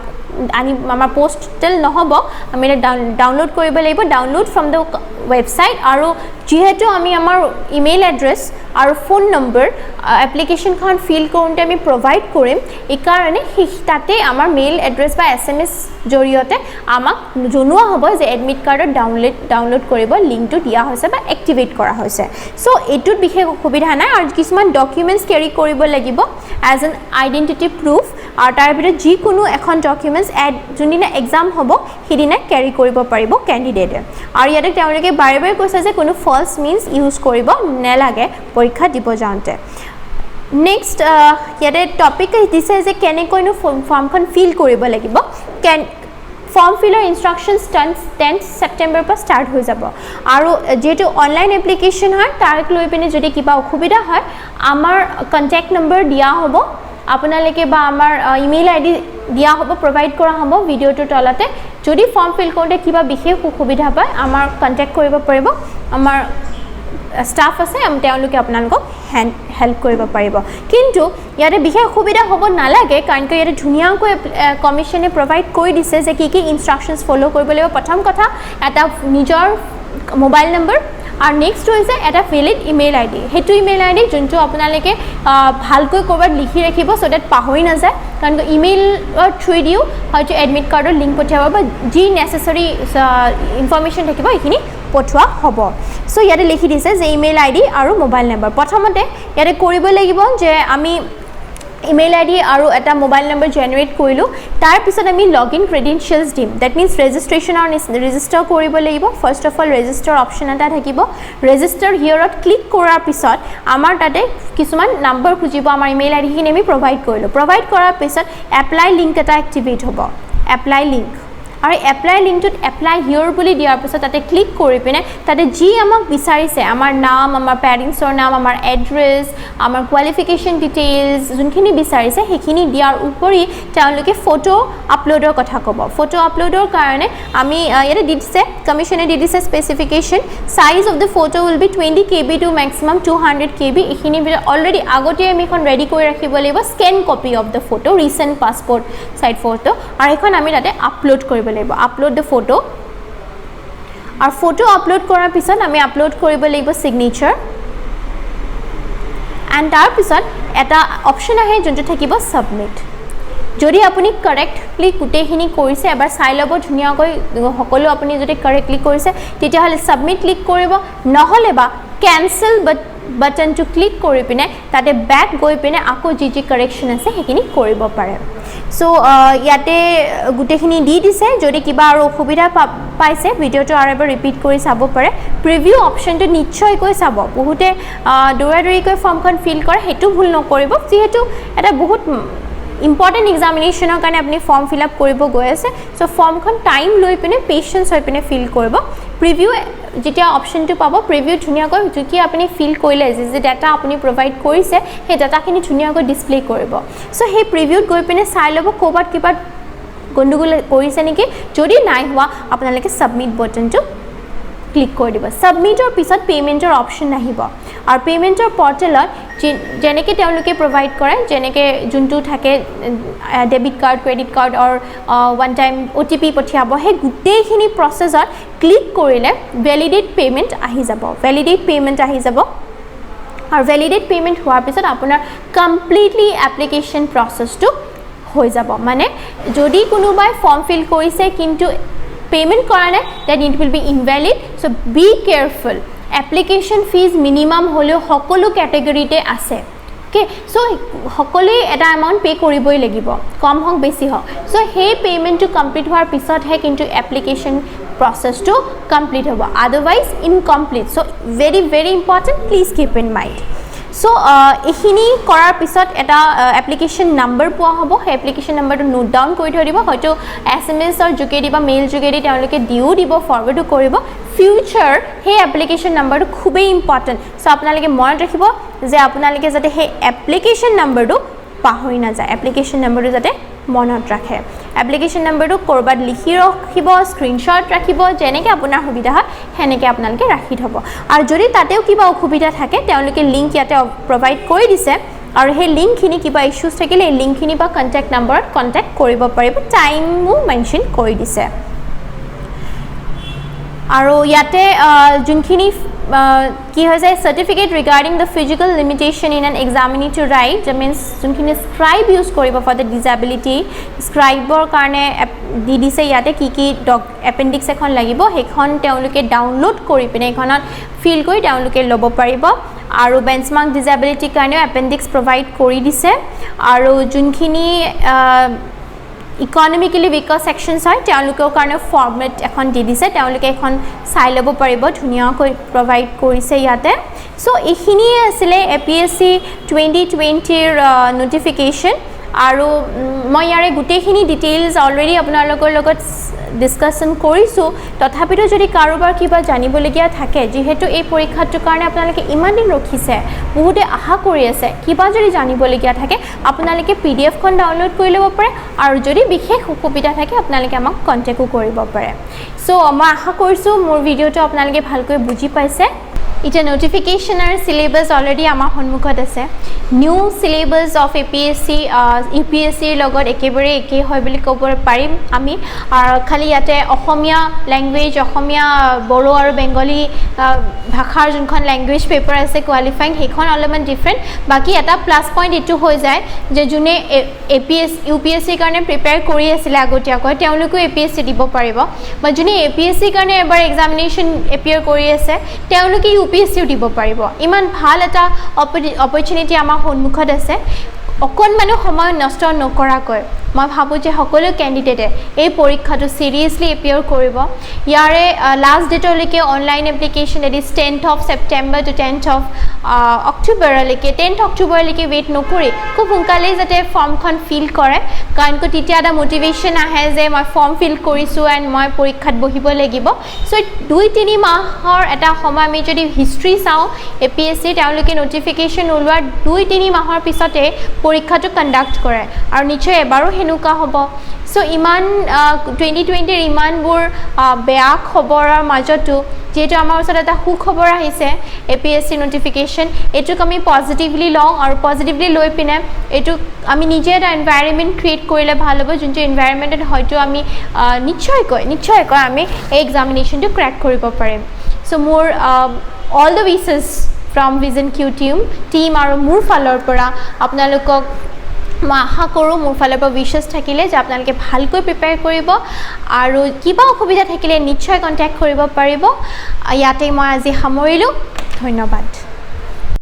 ani amar postal nohobo ami download koribo lagibo download from the website aru jehetu ami amar email address আৰু phone number application খন feel কৰোঁতে আমি provide কৰিম এই কাৰণে তাতে আমাৰ mail address বা এসএমএস জৰিয়তে আমাক জনোৱা হ'ব যে এডমিট কাৰ্ডৰ ডাউনলোড কৰিব লিংকটো দিয়া হৈছে বা এক্টিভেট কৰা হৈছে সো এটোত বিশেষ অসুবিধা নাই আৰু কিছুমান ডকুমেন্টস ক্যাৰি কৰিব লাগিব এজ এন আইডেন্টিটি প্ৰুফ আৰু তাৰ ভিতৰত যিকোনো এখন ডকুমেন্টস যোনদিনা এক্সাম হ'ব সেইদিনা ক্যাৰি কৰিব পাৰিব ক্যান্ডিডেটে আৰু ইয়াতে তেওঁলোকে বাৰে বাৰে কৈছে যে কোনো ফলছ মিন্স ইউজ কৰিব নেলাগে পৰীক্ষা দিব যাওঁতে নেক্সট ইয়াতে টপিক দিছে যে কেনেকৈনো ফৰ্মখন ফিল কৰিব লাগিব ফৰ্ম ফিলৰ ইনস্ট্ৰাকশনস 10th সেপ্টেম্বৰ পৰা স্টাৰ্ট হৈ যাব আৰু যেটো অনলাইন এপ্লিকেশন হয় তাক লৈ পিনে যদি কিবা অসুবিধা হয় আমাৰ কন্টাক্ট নম্বৰ দিয়া হ'ব আপোনালোকে বা আমাৰ ইমেইল আইডি দিয়া হ'ব প্ৰভাইড কৰা হ'ব ভিডিওটোৰ তলতে যদি ফৰ্ম ফিল কৰোঁতে কিবা বিশেষ অসুবিধা পায় আমাৰ কন্টাক্ট কৰিব পাৰিব আমাৰ staff আছে তেওঁলোকে আপোনালোকক হেল্প কৰিব পাৰিব কিন্তু ইয়াতে বিশেষ অসুবিধা হ'ব নালাগে কাৰণ কি ইয়াতে ধুনিয়াকৈ কমিশনে প্ৰভাইড কৰি দিছে যে কি ইনস্ট্ৰাকশনস ফলো কৰিব লাগিব প্ৰথম কথা এটা নিজৰ মোবাইল নম্বৰ আৰু নেক্সট হৈছে এটা ভ্যালিড ইমেইল আইডি হেতু ইমেইল আইডি যোনটো আপোনালোকে ভালকৈ কৰবাত লিখি ৰাখিব সো দ্যাট পাহৰি না যায় কাৰণ ইমেইলৰ থ্ৰু দিও হয়তো এডমিট কাৰ্ডৰ লিংক পঠিয়াব বা যি নেসেসাৰী ইনফৰমেশন থাকিব এইখিনি পঠোৱা হ'ব সো ইয়াতে লিখি দিছে যে ইমেইল আইডি আৰু মোবাইল নম্বৰ প্ৰথমতে ইয়াতে কৰিব লাগিব যে আমি ইমেইল আইডি আৰু এটা মোবাইল নম্বৰ জেনাৰেট কৰিলো তাৰ পিছত আমি লগইন ক্ৰেডেনশিয়েলস দিম দ্যাট মিন্স ৰেজিষ্ট্ৰেচন আৰু ৰেজিষ্টাৰ কৰিব লাগিব first of all register option এটা থাকিব ৰেজিষ্টাৰ হিয়ৰত ক্লিক কৰাৰ পিছত আমাৰ তাতে কিছুমান নম্বৰ খুজিব আমাৰ ইমেইল আইডি খিনি আমি প্ৰভাইড কৰিলো প্ৰভাইড কৰাৰ পিছত এপ্লাই লিংক এটা এক্টিভেট হ'ব এপ্লাই লিংক আৰু এপ্লাই লিংকটোত এপ্লাই হিয়ৰ বুলি দিয়াৰ পিছত তাতে ক্লিক কৰি পিনে তাতে যি আমাক বিচাৰিছে আমাৰ নাম আমাৰ পেৰেন্টছৰ নাম আমাৰ এড্ৰেছ আমাৰ কোৱালিফিকেশন ডিটেইলছ যোনখিনি বিচাৰিছে সেইখিনি দিয়াৰ উপৰি তেওঁলোকে ফটো আপলোডৰ কথা ক'ব ফটো আপলোডৰ কাৰণে আমি ইয়াতে দিছে কমিশনে দিছে specification size of the photo will be 20 KB to maximum 200 KB এইখিনি অলৰেডি আগতে আমি এখন ৰেডি কৰি ৰাখিব লাগিব scan copy of the photo recent passport size photo আৰু এখন আমি তাতে আপলোড কৰিব upload the photo আৰু ফটো আপলোড কৰাৰ পিছত আমি আপলোড কৰিব লাগিব সিগনেচাৰ এন্ড তাৰ পিছত এটা অপচন আহে যোনটো থাকিব সাবমিট যদি আপুনি কাৰেক্টলি গুটেখিনি কৰিছে এবাৰ চাই লব ধুনিয়াকৈ সকলো আপুনি যদি কাৰেক্টলি কৰিছে তেতিয়া হলে সাবমিট ক্লিক কৰিব নহলে বা ক্যান্সেল বাটন টু ক্লিক কৰি পিনে তাতে ব্যাক গৈ পিনে আকৌ যি কাৰেকশন আছে সেইখিনি কৰিব পাৰে সো ইয়াতে গুটেখিনি দি দিছে যদি কিবা আৰু অসুবিধা পাইছে ভিডিওটো আৰু এবাৰ ৰিপিট কৰি চাব পাৰে প্ৰিভিউ অপচনটো নিশ্চয়কৈ চাব বহুতে দৌৰাদৌৰিকৈ ফৰ্মখন ফিল কৰে হেতু ভুল নকৰিব যেহেতু এটা বহুত ইম্পৰ্টেন্ট এক্সামিনেশনৰ কাৰণে আপুনি ফৰ্ম ফিল আপ কৰিব গৈ আছে সো ফৰ্মখন টাইম লৈ পিনে পেশেন্স হৈ পিনে ফিল কৰিব প্ৰিভিউ যেতিয়া অপচনটো পাব প্ৰিভিউ ধুনিয়াকৈ যদি আপুনি ফিল কৰিলে যে ডাটা আপুনি প্ৰভাইড কৰিছে সেই ডাটাখিনি ধুনিয়াকৈ ডিসপ্লে কৰিব সো সেই প্ৰিভিউত গৈ পিনে চাই লব কোবাত কিবা গণ্ডগোল কৰিছে নেকি যদি নাই হোৱা আপোনালোকে সাবমিট বাটনটো ক্লিক কৰি দিব সাবমিটৰ পিছত পেমেন্টৰ অপচন আহিব আৰু পে'মেণ্টৰ পৰ্টেলত যেনেকৈ তেওঁলোকে প্ৰভাইড কৰে যেনেকৈ যোনটো থাকে ডেবিট কাৰ্ড ক্ৰেডিট কাৰ্ড অৰ ওৱান টাইম OTP পঠিয়াব সেই গোটেইখিনি প্ৰচেছত ক্লিক কৰিলে ভেলিডেট পে'মেণ্ট আহি যাব আৰু ভেলিডেট পে'মেণ্ট হোৱাৰ পিছত আপোনাৰ কমপ্লিটলি এপ্লিকেশ্যন প্ৰচেছটো হৈ যাব মানে যদি কোনোবাই ফৰ্ম ফিল কৰিছে কিন্তু পে'মেণ্ট কৰা নাই then it will be invalid so' be careful application fees minimum হ'লেও সকলো কেটেগৰীতে আছে অ'কে চ' সকলোৱে এটা এমাউণ্ট পে' কৰিবই লাগিব কম হওক বেছি হওক চ' সেই পে'মেণ্টটো কমপ্লিট হোৱাৰ পিছতহে কিন্তু এপ্লিকেশ্যন প্ৰচেছটো কমপ্লিট হ'ব otherwise incomplete so' very very important please keep in mind so' এইখিনি কৰাৰ পিছত এটা এপ্লিকেশ্যন নম্বৰ পোৱা হ'ব সেই এপ্লিকেশ্যন নম্বৰটো নোট ডাউন কৰি থৈ দিব হয়তো SMS-ৰ যোগেদি বা মেইল যোগেদি তেওঁলোকে দিও দিব ফৰৱাৰ্ডো কৰিব ফিউচাৰ সেই এপ্লিকেশ্যন নম্বৰটো খুবেই ইম্পৰ্টেণ্ট চ' আপোনালোকে মনত ৰাখিব যে আপোনালোকে যাতে সেই এপ্লিকেশ্যন নম্বৰটো পাহৰি নাযায় এপ্লিকেশ্যন নম্বৰটো যাতে মনত ৰাখে এপ্লিকেশ্যন নম্বৰটো ক'ৰবাত লিখি ৰাখিব স্ক্ৰীনশ্বট ৰাখিব যেনেকৈ আপোনাৰ সুবিধা হয় সেনেকৈ আপোনালোকে ৰাখি থ'ব আৰু যদি তাতেও কিবা অসুবিধা থাকে তেওঁলোকে লিংক ইয়াতে প্ৰভাইড কৰি দিছে আৰু সেই লিংকখিনি কিবা ইছ্যুজ থাকিলে এই লিংকখিনি বা কণ্টেক্ট নম্বৰত কণ্টেক্ট কৰিব পাৰিব টাইমো মেনশ্যন কৰি দিছে আৰু ইয়াতে যোনখিনি কি হৈ যায় certificate regarding the physical limitation in an examinatory right the means যোনখিনি স্ক্ৰাইব ইউজ কৰিব ফৰ দ্য ডিজেবিলিটি স্ক্ৰাইবৰ কাৰণে দি দিছে ইয়াতে কি এপেণ্ডিক্স এখন লাগিব সেইখন তেওঁলোকে ডাউনলোড কৰি পিনে এইখনত ফিল কৰি তেওঁলোকে ল'ব পাৰিব আৰু বেঞ্চমাৰ্ক ডিজেবিলিটিৰ কাৰণেও এপেণ্ডিক্স প্ৰভাইড কৰি দিছে আৰু যোনখিনি ইকনমিকেলি উইকাৰ ছেকশ্যনছ হয় তেওঁলোকৰ কাৰণে ফৰ্মেট এখন দি দিছে তেওঁলোকে এখন চাই ল'ব পাৰিব ধুনীয়াকৈ প্ৰভাইড কৰিছে ইয়াতে চ' এইখিনিয়ে আছিলে APSC 2020ৰ নটিফিকেশ্যন আৰু মই ইয়াৰে গোটেইখিনি ডিটেইলছ অলৰেডি আপোনালোকৰ লগত ডিছকাশ্যন কৰিছোঁ তথাপিতো যদি কাৰোবাৰ কিবা জানিবলগীয়া থাকে যিহেতু এই পৰীক্ষাটোৰ কাৰণে আপোনালোকে ইমান দিন ৰখিছে বহুতে আশা কৰি আছে কিবা যদি জানিবলগীয়া থাকে আপোনালোকে PDF-খন ডাউনলোড কৰি ল'ব পাৰে আৰু যদি বিশেষ অসুবিধা থাকে আপোনালোকে আমাক কণ্টেক্টো কৰিব পাৰে চ' মই আশা কৰিছোঁ মোৰ ভিডিঅ'টো আপোনালোকে ভালকৈ বুজি পাইছে এতিয়া নটিফিকেশ্যন আৰু চিলেবাছ অলৰেডি আমাৰ সন্মুখত আছে নিউ চিলেবাছ অফ UPSCৰ লগত একেবাৰে একেই হয় বুলি ক'ব পাৰিম আমি আৰু খালি ইয়াতে অসমীয়া লেংগুৱেজ অসমীয়া বড়ো আৰু বেংগলী ভাষাৰ যোনখন লেংগুৱেজ পেপাৰ আছে কোৱালিফাইং সেইখন অলপমান ডিফাৰেণ্ট বাকী এটা প্লাছ পইণ্ট এইটো হৈ যায় যে যোনে UPSCৰ কাৰণে প্ৰিপেয়াৰ কৰি আছিলে আগতীয়াকৈ তেওঁলোকেও APSC দিব পাৰিব বা যোনে APSCৰ কাৰণে এবাৰ এক্সামিনেশ্যন এপিয়াৰ কৰি আছে তেওঁলোকে UPSCও দিব পাৰিব ইমান ভাল এটা অপৰচুনিটি আমাৰ সন্মুখত আছে অকণমানো সময় নষ্ট নকৰাকৈ মই ভাবোঁ যে সকলো কেণ্ডিডেটে এই পৰীক্ষাটো চিৰিয়াছলি এপিয়াৰ কৰিব ইয়াৰে লাষ্ট ডেটলৈকে online application at is 10th of September to 10th of অক্টোবৰলৈকে 10th অক্টোবৰলৈকে ৱেইট নকৰি খুব সোনকালেই যাতে ফৰ্মখন ফিল কৰে কাৰণ তেতিয়া এটা মটিভেশ্যন আহে যে মই ফৰ্ম ফিল কৰিছোঁ এণ্ড মই পৰীক্ষাত বহিব লাগিব চ' 2-3 মাহৰ এটা সময় আমি যদি হিষ্ট্ৰী চাওঁ APSC তেওঁলোকে নটিফিকেশ্যন ওলোৱাৰ 2-3 মাহৰ পিছতে পৰীক্ষাটো কণ্ডাক্ট কৰে আৰু নিশ্চয় এবাৰো সেনেকুৱা হ'ব চ' ইমান 2020ৰ ইমানবোৰ বেয়া খবৰৰ মাজতো যিহেতু আমাৰ ওচৰত এটা সুখবৰ আহিছে APSC নটিফিকেশ্যন এইটোক আমি পজিটিভলি লওঁ আৰু পজিটিভলি লৈ পিনে এইটোক আমি নিজে এটা এনভাইৰনমেণ্ট ক্ৰিয়েট কৰিলে ভাল হ'ব যোনটো এনভাইৰনমেণ্টত হয়তো আমি নিশ্চয়কৈ আমি এই এক্সামিনেশ্যনটো ক্ৰেক কৰিব পাৰিম চ' মোৰ all the wishes from vision Q team আৰু মোৰ ফালৰ পৰা আপোনালোকক মই আশা কৰোঁ মোৰ ফালৰ পৰা উইচেছ থাকিলে যে আপোনালোকে ভালকৈ প্ৰিপেয়াৰ কৰিব আৰু কিবা অসুবিধা থাকিলে নিশ্চয় কণ্টেক্ট কৰিব পাৰিব ইয়াতে মই আজি সামৰিলোঁ ধন্যবাদ